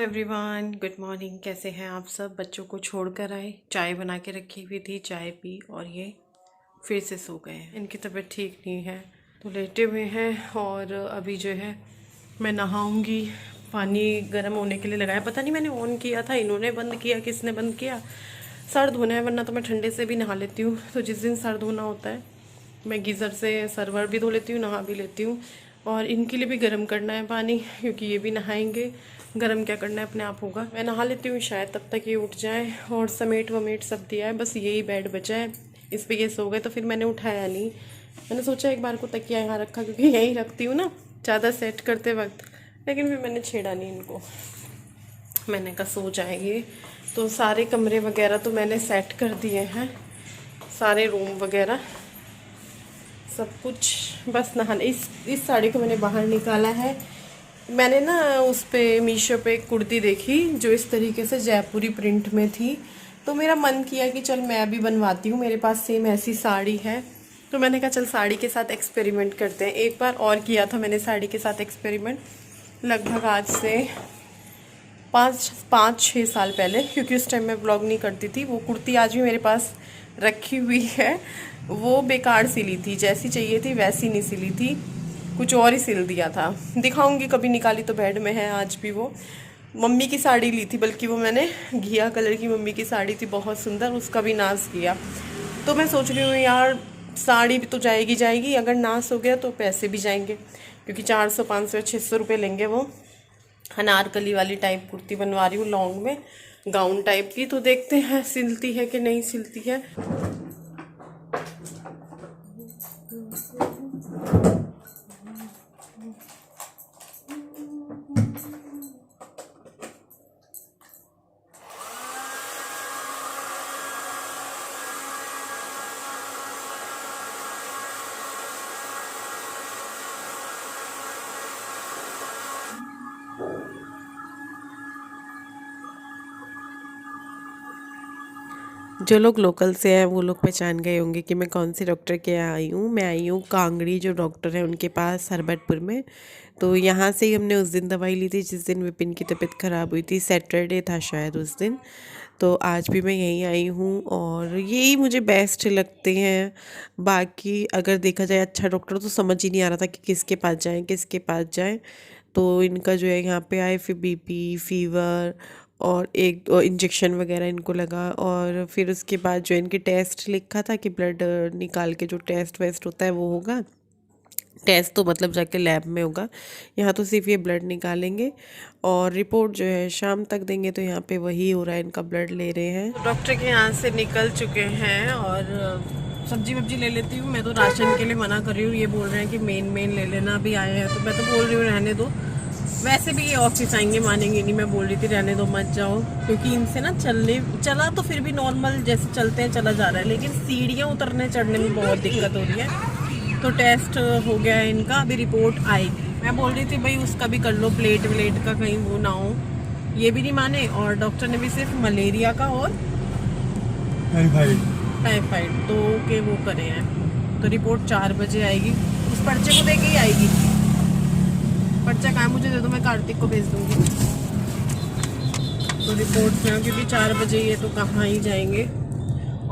Everyone, good morning. कैसे हैं आप सब? बच्चों को छोड़कर आए, चाय बना के रखी हुई थी, चाय पी और ये फिर से सो गए हैं। इनकी तबीयत ठीक नहीं है तो लेटे हुए हैं। और अभी जो है मैं नहाऊंगी। पानी गर्म होने के लिए लगाया, पता नहीं मैंने ऑन किया था, इन्होंने बंद किया, किसने बंद किया। सर धोना है, वरना तो मैं ठंडे से भी नहा लेती हूँ। तो जिस दिन सर धोना होता है मैं गीज़र से सरवर भी धो लेती हूँ, नहा भी लेती हूँ। और इनके लिए भी गर्म करना है पानी, क्योंकि ये भी नहाएंगे। गर्म क्या करना है, अपने आप होगा। मैं नहा लेती हूँ, शायद तब तक ये उठ जाए। और समेट वमेट सब दिया है, बस यही बेड बचा है, इस पे ये सो गए। तो फिर मैंने उठाया नहीं, मैंने सोचा एक बार को तकिया यहाँ रखा, क्योंकि यहीं रखती हूँ ना ज़्यादा सेट करते वक्त। लेकिन फिर मैंने छेड़ा नहीं इनको, मैंने कहा सो जाएंगे। तो सारे कमरे वगैरह तो मैंने सेट कर दिए हैं, सारे रूम वगैरह सब कुछ। बस नहाने, इस साड़ी को मैंने बाहर निकाला है। मैंने ना उस पे मीशो पे एक कुर्ती देखी जो इस तरीके से जयपुरी प्रिंट में थी, तो मेरा मन किया कि चल मैं भी बनवाती हूँ। मेरे पास सेम ऐसी साड़ी है, तो मैंने कहा चल साड़ी के साथ एक्सपेरिमेंट करते हैं। एक बार और किया था मैंने साड़ी के साथ एक्सपेरिमेंट, लगभग आज से 5-6 साल पहले, क्योंकि उस टाइम मैं ब्लॉग नहीं करती थी। वो कुर्ती आज भी मेरे पास रखी हुई है। वो बेकार सिली थी, जैसी चाहिए थी वैसी नहीं सिली थी, कुछ और ही सिल दिया था। दिखाऊंगी कभी, निकाली तो बेड में है आज भी। वो मम्मी की साड़ी ली थी, बल्कि वो मैंने घिया कलर की मम्मी की साड़ी थी, बहुत सुंदर, उसका भी नाश किया। तो मैं सोच रही हूँ यार साड़ी भी तो जाएगी जाएगी, अगर नाश हो गया तो पैसे भी जाएंगे, क्योंकि 400 500 600 रुपये लेंगे। वो अनारकली वाली टाइप कुर्ती बनवा रही हूँ, लॉन्ग में, गाउन टाइप की। तो देखते हैं सिलती है कि नहीं सिलती है। जो लोग लोकल से हैं वो लोग पहचान गए होंगे कि मैं कौन से डॉक्टर के यहाँ आई हूँ। मैं आई हूँ कांगड़ी, जो डॉक्टर है उनके पास, हरबटपुर में। तो यहाँ से ही हमने उस दिन दवाई ली थी जिस दिन विपिन की तबीयत ख़राब हुई थी, सैटरडे था शायद उस दिन। तो आज भी मैं यहीं आई हूँ और यही मुझे बेस्ट लगते हैं। बाकी अगर देखा जाए अच्छा डॉक्टर, तो समझ ही नहीं आ रहा था कि किसके पास जाएँ किसके पास जाएँ। तो इनका जो है यहाँ पे आए, फिर बीपी, फीवर और एक इंजेक्शन वगैरह इनको लगा। और फिर उसके बाद जो इनके टेस्ट लिखा था कि ब्लड निकाल के जो टेस्ट वेस्ट होता है वो होगा। टेस्ट तो मतलब जाके लैब में होगा, यहाँ तो सिर्फ ये ब्लड निकालेंगे और रिपोर्ट जो है शाम तक देंगे। तो यहाँ पे वही हो रहा है, इनका ब्लड ले रहे हैं। तो डॉक्टर के यहाँ से निकल चुके हैं और सब्जी वब्जी ले लेती हूँ। मैं तो राशन के लिए मना कर रही हूँ, ये बोल रहे हैं कि मेन ले लेना, अभी आए हैं। तो मैं तो बोल रही हूँ रहने दो, वैसे भी ये ऑफिस आएंगे, मानेंगे नहीं। मैं बोल रही थी रहने दो, मत जाओ, क्योंकि इनसे ना चला तो फिर भी नॉर्मल जैसे चलते हैं चला जा रहा है, लेकिन सीढ़ियाँ उतरने चढ़ने में बहुत दिक्कत हो रही है। तो टेस्ट हो गया है इनका, अभी रिपोर्ट आएगी। मैं बोल रही थी भाई उसका भी कर लो, प्लेट व्लेट का कहीं वो ना हो, ये भी नहीं माने। और डॉक्टर ने भी सिर्फ मलेरिया का और टाइफाइड तो के वो करे हैं। तो रिपोर्ट 4 बजे आएगी, उस पर्चे को देके ही आएगी। पर्चा कहाँ मुझे दे दो, मैं कार्तिक को भेज दूंगी। तो रिपोर्ट में, क्योंकि 4 बजे ये तो कहाँ ही जाएंगे।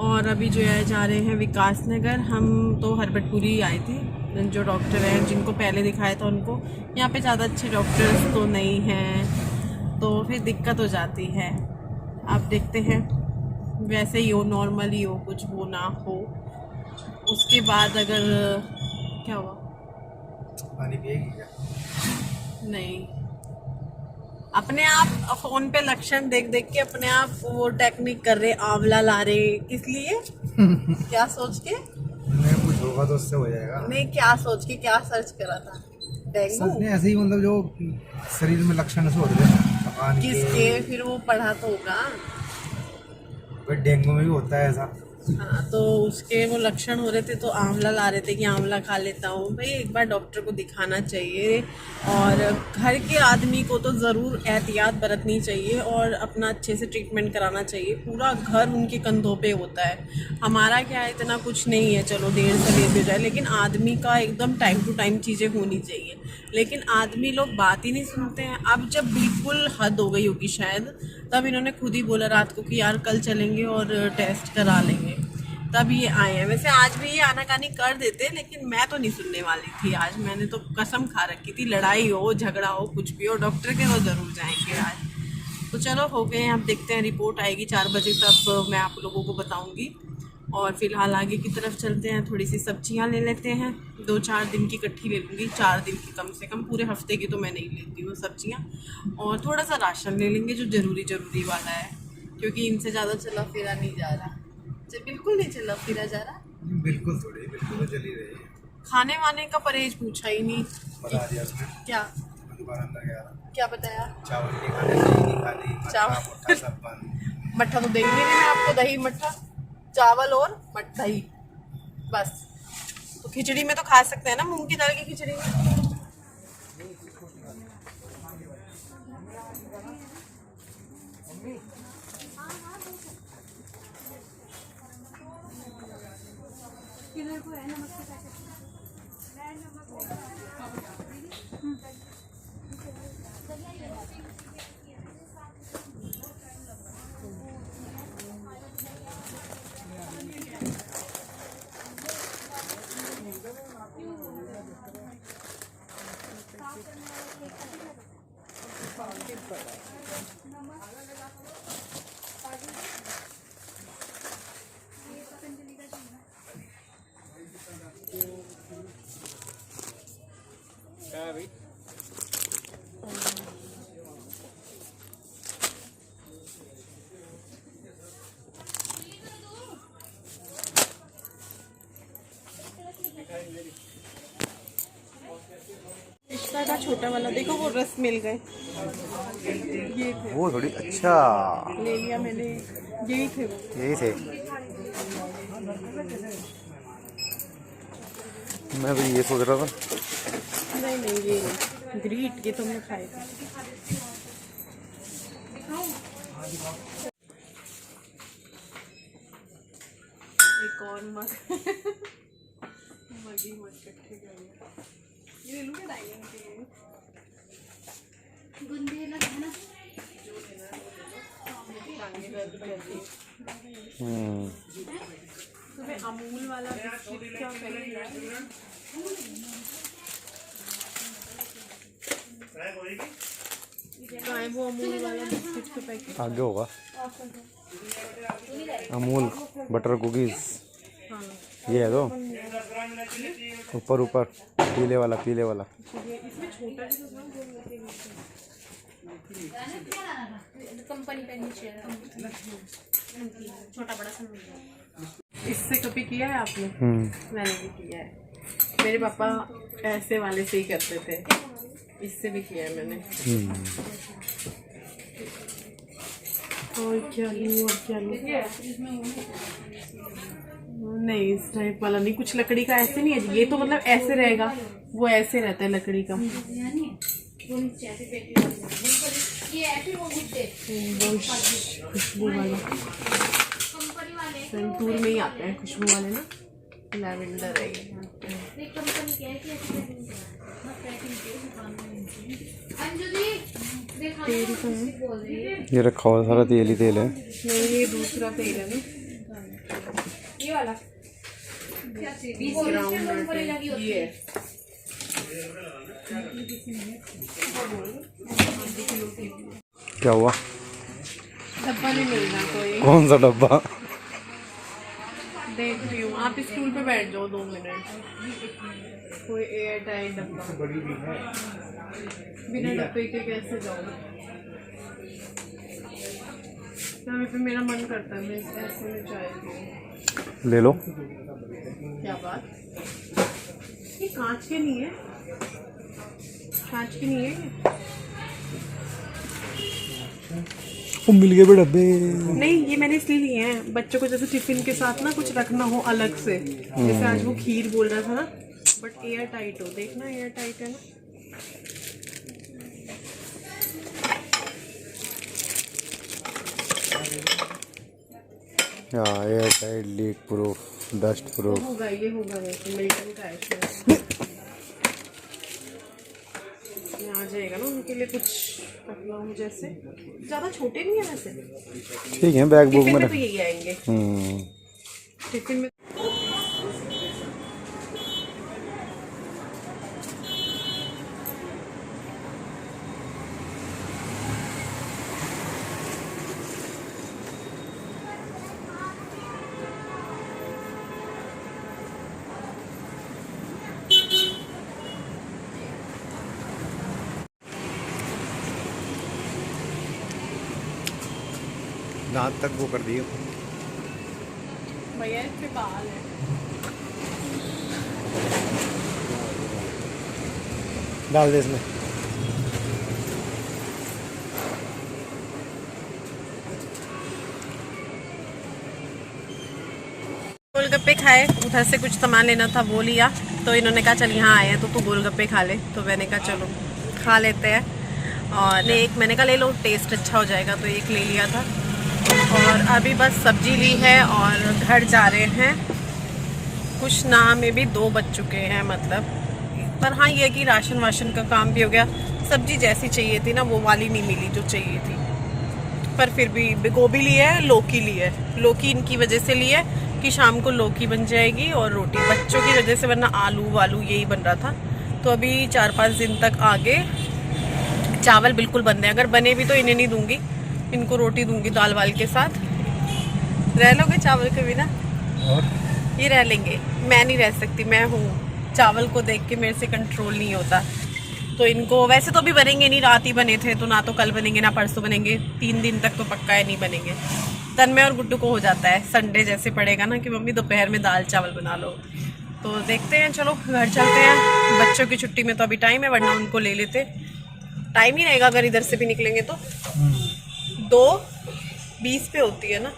और अभी जो है जा रहे हैं विकास नगर। हम तो हरबटपुरी आए थे, जो डॉक्टर हैं जिनको पहले दिखाया था उनको, यहाँ पे ज़्यादा अच्छे डॉक्टर्स तो नहीं हैं, तो फिर दिक्कत हो जाती है। आप देखते हैं वैसे ही हो, नॉर्मल ही हो, कुछ वो ना हो। उसके बाद अगर क्या हुआ, पानी पिएगी क्या? नहीं, अपने आप फोन पे लक्षण देख देख के अपने आप वो टेक्निक कर रहे, आंवला ला रहे, किस लिए? क्या सोच के? नहीं, कुछ होगा तो उससे हो जाएगा। नहीं, क्या सोच के, क्या सर्च करा था? डेंगू? नहीं, ऐसे ही मतलब जो शरीर में लक्षण से होते हैं किसके? फिर वो पढ़ा तो होगा। डेंगू में भी होता है ऐसा। हाँ, तो उसके वो लक्षण हो रहे थे तो आंवला ला रहे थे कि आंवला खा लेता हूँ। भाई एक बार डॉक्टर को दिखाना चाहिए और घर के आदमी को तो ज़रूर एहतियात बरतनी चाहिए और अपना अच्छे से ट्रीटमेंट कराना चाहिए। पूरा घर उनके कंधों पे होता है। हमारा क्या है, इतना कुछ नहीं है, चलो देर से लेट हो जाए, लेकिन आदमी का एकदम टाइम टू टाइम चीज़ें होनी चाहिए। लेकिन आदमी लोग बात ही नहीं सुनते हैं। अब जब बिल्कुल हद हो गई होगी शायद, तब इन्होंने खुद ही बोला रात को कि यार कल चलेंगे और टेस्ट करा लेंगे, तब ये आए हैं। वैसे आज भी ये आनाकानी कर देते, लेकिन मैं तो नहीं सुनने वाली थी। आज मैंने तो कसम खा रखी थी, लड़ाई हो झगड़ा हो कुछ भी हो, डॉक्टर के तो ज़रूर जाएंगे आज। तो चलो हो गए, अब देखते हैं, रिपोर्ट आएगी 4 बजे तक मैं आप लोगों को बताऊंगी। और फिलहाल आगे की तरफ चलते हैं, थोड़ी सी सब्जियां ले लेते हैं। 2-4 दिन की इकट्ठी ले लूँगी, 4 दिन की कम से कम, पूरे हफ्ते की तो मैं नहीं लेती हूँ सब्जियां। और थोड़ा सा राशन ले लेंगे जो ज़रूरी वाला है, क्योंकि इनसे ज़्यादा चला फिरा नहीं जा रहा। बिल्कुल नहीं चला फिरा जा रहा। बिल्कुल थोड़ी, बिल्कुल तो चली रही है। खाने वाने का परहेज पूछा ही नहीं। बता दिया उसने। क्या दोबारा अंदर गया था। क्या बताया? चावल नहीं खाने, दही नहीं खानी, चावल मट्ठा सब बंद। मट्ठा तो देंगे नहीं मैं आपको, दही मट्ठा, चावल और दही बस। तो खिचड़ी में तो खा सकते हैं ना, मूंग की दाल की खिचड़ी में। पिस्ता का छोटा वाला देखो, वो रस मिल गए, ये थे वो थोड़ी, अच्छा ले लिया मैंने, यही थे वो। यही थे। मैं भी ये सोच रहा था। नहीं नहीं, ये ग्रीट, ये तुमने खाए थे। एक और मग मगी मग इकट्ठे कर लिया। ये ले लूँ क्या डाइनिंग के लिए? गुंदे लगा है ना, जो लेना है वो ले लो। टांगे दर्द करती है। तुम्हें अमूल वाला बिस्किट क्या चाहिए? कहाँ है वो अमूल वाला बिस्किट का पैकेट? आगे होगा अमूल बटर कुकीज। हाँ, ये है तो ऊपर ऊपर पीले वाला इसमें छोटा भी तो कंपनी का नीचे छोटा बड़ा सा। इससे कभी किया है आपने? मैंने भी किया है। मेरे पापा ऐसे वाले से ही करते थे, इससे भी किया है मैंने। और क्या लूँ, और क्या लूँ? नहीं, इस टाइप वाला नहीं, कुछ लकड़ी का ऐसे नहीं है। ये तो मतलब ऐसे रहेगा, वो ऐसे रहता है लकड़ी का। खुशबू वाला संतूर में ही आते हैं खुशबू वाले ना, लैवेंडर है ये। ये रखा हुआ सारा तेल ही तेल है। नहीं, ये दूसरा तेल है ना, ये वाला ये क्या हुआ? डब्बा नहीं मिल रहा कोई। कौन सा डब्बा? देख रही हूँ, आप स्टूल पे बैठ जाओ 2 मिनट। कोई एयर टाइट डब्बा, बिना डब्बे के कैसे जाऊँ? अभी पे मेरा मन करता है मैं ऐसे में चाय पीऊँ। ले लो। क्या बात, ये कांच के नहीं है, कांच की नहीं है ये। वो मिल गए डब्बे। नहीं, ये मैंने इसलिए लिए हैं बच्चों को जैसे टिफिन के साथ ना कुछ रखना हो अलग से। जैसे आज वो खीर बोल रहा था ना, बट एयर टाइट हो, देखना एयर टाइट है ना। हाँ, air tight, leak proof, dust proof. होगा, ये होगा वैसे मिल्टन का है शायद। ये आ जाएगा ना उनके लिए कुछ रखना हो, जैसे ज़्यादा छोटे नहीं है वैसे। ठीक है, बैग बुक टिफिन में में तो यही आएंगे। टिफिन में दांत तक वो कर दिए। भैया इस पे बाल है। डाल दे इसमें। गोलगप्पे खाए, उधर से कुछ सामान लेना था वो लिया, तो इन्होंने कहा चल यहाँ आए हैं तो तू गोलगप्पे खा ले, तो मैंने कहा चलो खा लेते हैं। और एक मैंने कहा ले लो, टेस्ट अच्छा हो जाएगा, तो एक ले लिया था। और अभी बस सब्जी ली है और घर जा रहे हैं। कुछ ना में भी 2 बज चुके हैं मतलब। पर हाँ, ये कि राशन वाशन का काम भी हो गया। सब्जी जैसी चाहिए थी ना वो वाली नहीं मिली जो चाहिए थी, पर फिर भी गोभी ली है, लौकी ली है। लौकी इनकी वजह से ली है कि शाम को लौकी बन जाएगी और रोटी, बच्चों की वजह से, वरना आलू वालू यही बन रहा था। तो अभी 4-5 दिन तक आगे चावल बिल्कुल बंद है। अगर बने भी तो इन्हें नहीं दूंगी, इनको रोटी दूंगी दाल वाल के साथ। रह लोगे चावल के बिना? और ये रह लेंगे, मैं नहीं रह सकती। मैं हूँ, चावल को देख के मेरे से कंट्रोल नहीं होता। तो इनको वैसे तो अभी बनेंगे नहीं, रात ही बने थे, तो ना तो कल बनेंगे ना परसों बनेंगे। 3 दिन तक तो पक्का है नहीं बनेंगे। तन्मय और गुड्डू को हो जाता है संडे जैसे पड़ेगा ना कि मम्मी दोपहर में दाल चावल बना लो, तो देखते हैं। चलो घर चलते हैं, बच्चों की छुट्टी में तो अभी टाइम है, वरना उनको ले लेते। टाइम ही रहेगा अगर इधर से भी निकलेंगे तो। 2:20 पे होती है ना,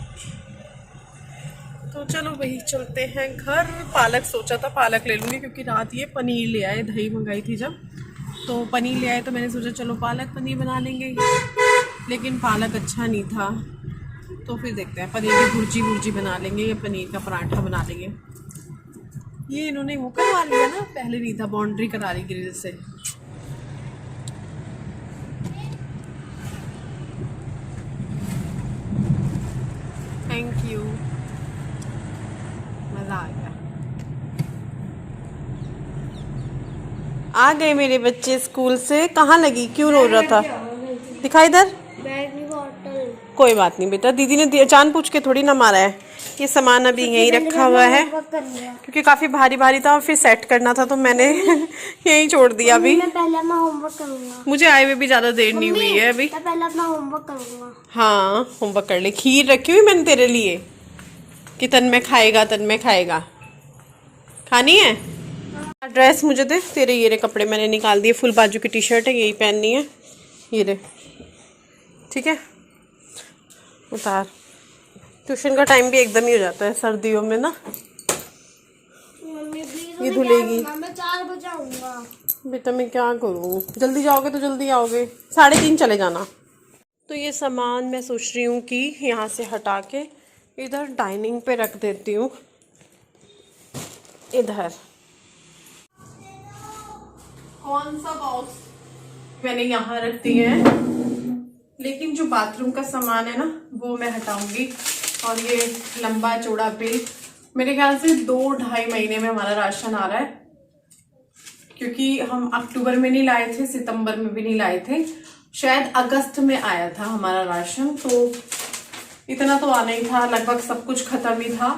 तो चलो वही चलते हैं घर। पालक सोचा था पालक ले लूँगी, क्योंकि रात ये पनीर ले आए, दही मंगाई थी जब, तो पनीर ले आए, तो मैंने सोचा चलो पालक पनीर बना लेंगे, लेकिन पालक अच्छा नहीं था। तो फिर देखते हैं, पनीर की भुर्जी बना लेंगे या पनीर का पराठा बना लेंगे। ये इन्होंने वो करवा लिया ना, पहले नहीं था, बाउंड्री करा ली ग्रिल से। थैंक यू, मज़ा आ गया। आ गए मेरे बच्चे स्कूल से। कहाँ लगी, क्यों रो रहा था? दिखा इधर। कोई बात नहीं बेटा, दीदी ने जानबूझ के थोड़ी ना मारा है। ये सामान अभी यहीं रखा हुआ है, क्योंकि काफ़ी भारी भारी था और फिर सेट करना था, तो मैंने यहीं छोड़ दिया। अभी पहले मैं होमवर्क करूंगा। मुझे आए हुए भी ज़्यादा देर नहीं हुई है अभी। मैं पहले अपना होमवर्क करूंगा। हाँ, होमवर्क कर ले। खीर रखी हुई मैंने तेरे लिए कि तन्मय खाएगा, तन्मय खाएगा। खानी है? ड्रेस मुझे दे, तेरे ये रे कपड़े मैंने निकाल दिए। फुल बाजू की टी शर्ट है, यही पहननी है। ये रे, ठीक है, उतार। ट्यूशन का टाइम भी एकदम ही हो जाता है सर्दियों में ना। ये धुलेगी। मैं 4 बजे आऊंगा। बेटा मैं क्या करूँ, जल्दी जाओगे तो जल्दी आओगे, 3:30 चले जाना। तो ये सामान मैं सोच रही हूँ कि यहाँ से हटा के इधर डाइनिंग पे रख देती हूँ। इधर कौन सा बॉक्स मैंने यहाँ रख दिए हैं, लेकिन जो बाथरूम का सामान है ना वो मैं हटाऊंगी। और ये लंबा चौड़ा बिल, मेरे ख्याल से 2-2.5 महीने में हमारा राशन आ रहा है, क्योंकि हम अक्टूबर में नहीं लाए थे, सितंबर में भी नहीं लाए थे, शायद अगस्त में आया था हमारा राशन। तो इतना तो आना ही था, लगभग सब कुछ खत्म ही था।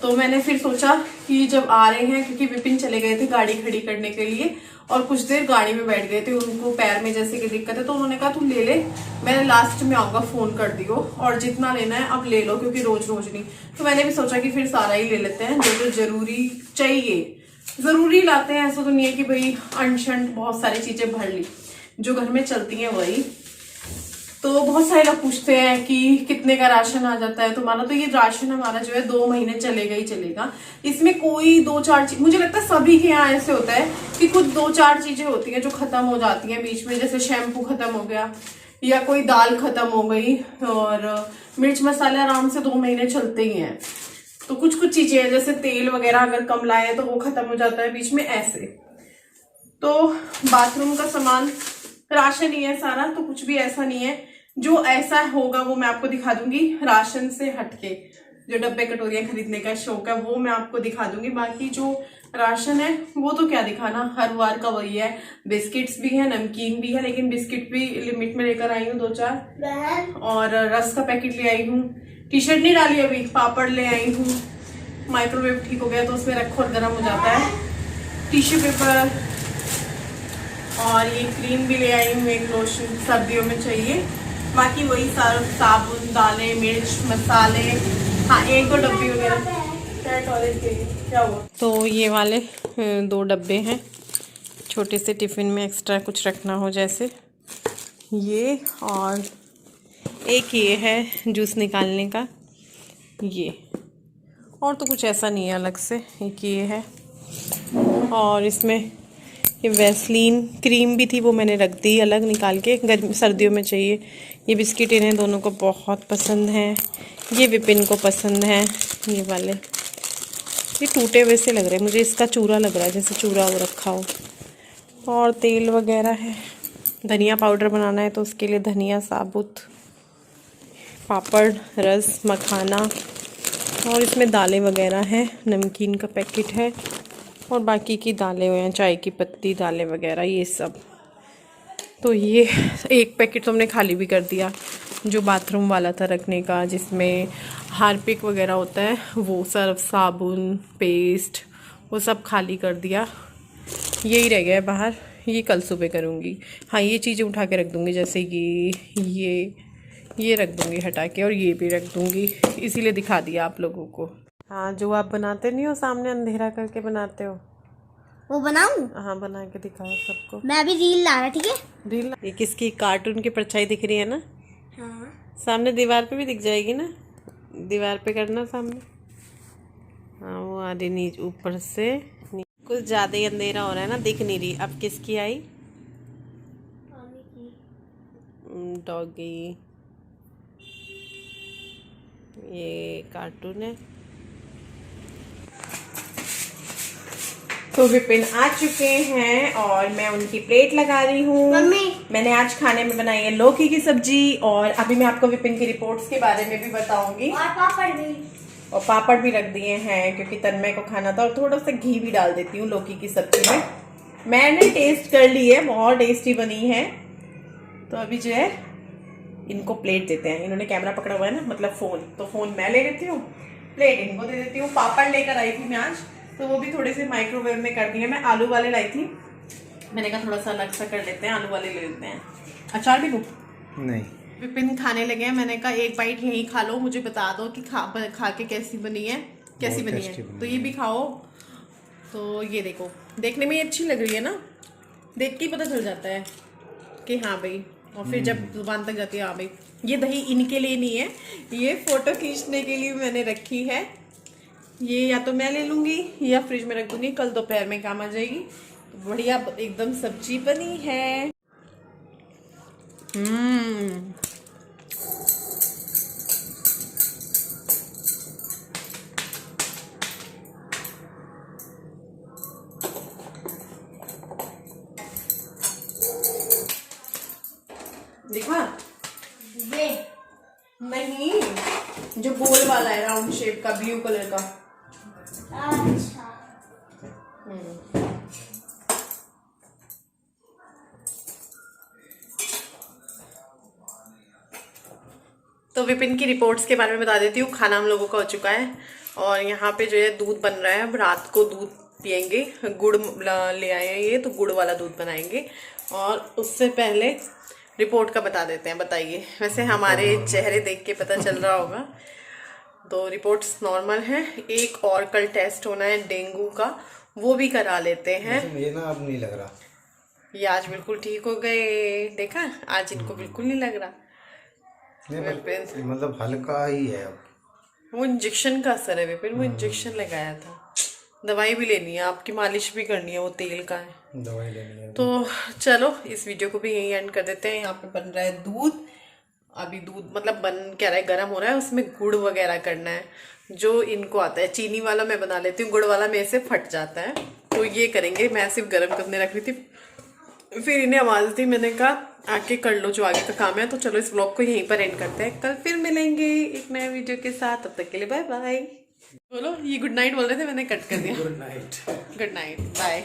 तो मैंने फिर सोचा कि जब आ रहे हैं, क्योंकि विपिन चले गए थे गाड़ी खड़ी करने के लिए और कुछ देर गाड़ी में बैठ गए थे, उनको पैर में जैसे कि दिक्कत है, तो उन्होंने कहा तू ले ले, मैंने लास्ट में आऊंगा फोन कर दियो और जितना लेना है अब ले लो, क्योंकि रोज रोज नहीं। तो मैंने भी सोचा कि फिर सारा ही ले लेते हैं, जो जो जरूरी चाहिए जरूरी लाते हैं। ऐसा तो नहीं है कि भाई अनशंट बहुत सारी चीजें भर ली, जो घर में चलती हैं वही। तो बहुत सारे लोग पूछते हैं कि कितने का राशन आ जाता है तुम्हारा। तो ये राशन हमारा जो है 2 महीने चलेगा ही चलेगा। इसमें कोई 2-4 चीज, मुझे लगता है सभी के यहाँ ऐसे होता है कि कुछ 2-4 चीजें होती हैं जो खत्म हो जाती हैं बीच में, जैसे शैम्पू खत्म हो गया या कोई दाल खत्म हो गई, और मिर्च मसाले आराम से 2 महीने चलते ही हैं। तो कुछ कुछ चीजें हैं जैसे तेल वगैरह अगर कम लाए तो वो खत्म हो जाता है बीच में ऐसे। तो बाथरूम का सामान राशन ही है सारा, तो कुछ भी ऐसा नहीं है। जो ऐसा होगा वो मैं आपको दिखा दूंगी, राशन से हटके जो डब्बे कटोरियां खरीदने का शौक है वो मैं आपको दिखा दूंगी। बाकी जो राशन है वो तो क्या दिखाना, हर बार का वही है। बिस्किट्स भी है, नमकीन भी है, लेकिन बिस्किट भी लिमिट में लेकर आई हूँ 2-4, और रस का पैकेट ले आई हूँ। टी शर्ट नहीं डाली अभी, पापड़ ले आई हूँ। माइक्रोवेव ठीक हो गया तो उसमें रखो और गर्म हो जाता है। टिश्यू पेपर और ये क्रीम भी ले आई हूँ, एक लोशन सर्दियों में चाहिए। बाकी वही सर्फ, साबुन, दालें, मिर्च मसाले, हाँ 1-2 डब्बी वगैरह टॉयलेट के लिए। क्या हुआ? तो ये वाले 2 डब्बे हैं, छोटे से टिफिन में एक्स्ट्रा कुछ रखना हो जैसे ये, और एक ये है जूस निकालने का ये, और तो कुछ ऐसा नहीं है अलग से। एक ये है, और इसमें ये वैसलीन क्रीम भी थी वो मैंने रख दी अलग निकाल के, गर्मी सर्दियों में चाहिए। ये बिस्किट इन्हें दोनों को बहुत पसंद है, ये विपिन को पसंद है ये वाले। ये टूटे हुए से लग रहे हैं मुझे, इसका चूरा लग रहा है जैसे चूरा हो रखा हो। और तेल वगैरह है, धनिया पाउडर बनाना है तो उसके लिए धनिया साबुत, पापड़, रस, मखाना, और इसमें दालें वगैरह हैं। नमकीन का पैकेट है और बाकी की दालें हुए हैं, चाय की पत्ती, दालें वगैरह ये सब। तो ये एक पैकेट तो हमने खाली भी कर दिया, जो बाथरूम वाला था रखने का, जिसमें हार्पिक वगैरह होता है वो, सर्फ, साबुन, पेस्ट, वो सब खाली कर दिया। यही रह गया है बाहर, ये कल सुबह करूँगी। हाँ ये चीज़ें उठा के रख दूँगी, जैसे कि ये रख दूँगी हटा के, और ये भी रख दूँगी, इसीलिए दिखा दिया आप लोगों को। हाँ जो आप बनाते नहीं हो, सामने अंधेरा करके बनाते हो, वो बनाऊं? हाँ बना के दिखाओ सबको। मैं अभी रील ला रहा, ठीक है? रील? ये किसकी, कार्टून की परछाई दिख रही है ना? हाँ। सामने दीवार पे भी दिख जाएगी ना, दीवार पे करना सामने। हाँ वो आ रही नीचे ऊपर से, कुछ ज़्यादा ही अंधेरा हो रहा है ना, दिख नहीं रही। अब किसकी आई? डॉगी, ये कार्टून है। तो विपिन आ चुके हैं और मैं उनकी प्लेट लगा रही हूँ। मैंने आज खाने में बनाई है लौकी की सब्जी, और अभी मैं आपको विपिन की रिपोर्ट्स के बारे में भी बताऊंगी। और पापड़ भी रख दिए हैं क्योंकि तन्मय को खाना था, और थोड़ा सा घी भी डाल देती हूँ लौकी की सब्जी में। मैंने टेस्ट कर ली है, बहुत टेस्टी बनी है। तो अभी जो है इनको प्लेट देते हैं। इन्होंने कैमरा पकड़ा हुआ है ना, मतलब फोन, तो फोन मैं ले लेती हूँ, प्लेट इनको दे देती हूँ। पापड़ लेकर आई थी मैं आज, तो वो भी थोड़े से माइक्रोवेव में कर दिए। मैं आलू वाले लाई थी, मैंने कहा थोड़ा सा अलग सा कर लेते हैं, आलू वाले ले लेते हैं। अचार भी लूं? नहीं। विपिन खाने लगे हैं, मैंने कहा एक बाइट यहीं खा लो, मुझे बता दो कि खा के कैसी बनी है, कैसी बनी है। तो ये भी खाओ। तो ये देखो, देखने में ये अच्छी लग रही है ना, देख के ही पता चल जाता है कि हाँ भाई, और फिर जब जुबान तक जाती है हाँ भाई। ये दही इनके लिए नहीं है, ये फोटो खींचने के लिए मैंने रखी है। ये या तो मैं ले लूंगी या फ्रिज में रख दूंगी, कल दोपहर में काम आ जाएगी। तो बढ़िया एकदम सब्जी बनी है। देखा? ये नहीं, जो गोल वाला है, राउंड शेप का, ब्लू कलर का। अच्छा। तो विपिन की रिपोर्ट्स के बारे में बता देती हूँ। खाना हम लोगों का हो चुका है, और यहाँ पे जो है दूध बन रहा है। अब रात को दूध पियेंगे, गुड़ ले आए हैं ये, तो गुड़ वाला दूध बनाएंगे। और उससे पहले रिपोर्ट का बता देते हैं। बताइए, वैसे हमारे चेहरे देख के पता चल रहा होगा। तो रिपोर्ट्स नॉर्मल हैं। एक और कल टेस्ट होना है डेंगू का, वो भी करा लेते हैं। ये ना अब नहीं लग रहा, ये आज बिल्कुल ठीक हो गए। देखा, आज इनको बिल्कुल नहीं लग रहा। नहीं मतलब हल्का ही है अब। वो इंजेक्शन का असर है विपिन, वो इंजेक्शन लगाया था। दवाई भी लेनी है, आपकी मालिश भी करनी है, वो तेल का है। दवाई लेनी है। तो चलो इस वीडियो को भी यहीं एंड कर देते हैं। यहाँ पे बन रहा है दूध, अभी दूध मतलब बन क्या रहा है, गर्म हो रहा है, उसमें गुड़ वगैरह करना है जो इनको आता है। चीनी वाला मैं बना लेती हूँ, गुड़ वाला मेरे से फट जाता है, तो ये करेंगे। मैं सिर्फ गर्म करने रख रही थी, फिर इन्हें आवाज़ दी, मैंने कहा आके कर लो जो आगे का काम है। तो चलो इस ब्लॉग को यहीं पर एंड करते हैं, कल फिर मिलेंगे एक नए वीडियो के साथ। तब तक के लिए बाय बाय। बोलो, ये गुड नाइट बोल रहे थे, मैंने कट कर दिया। Good night. Good night, bye.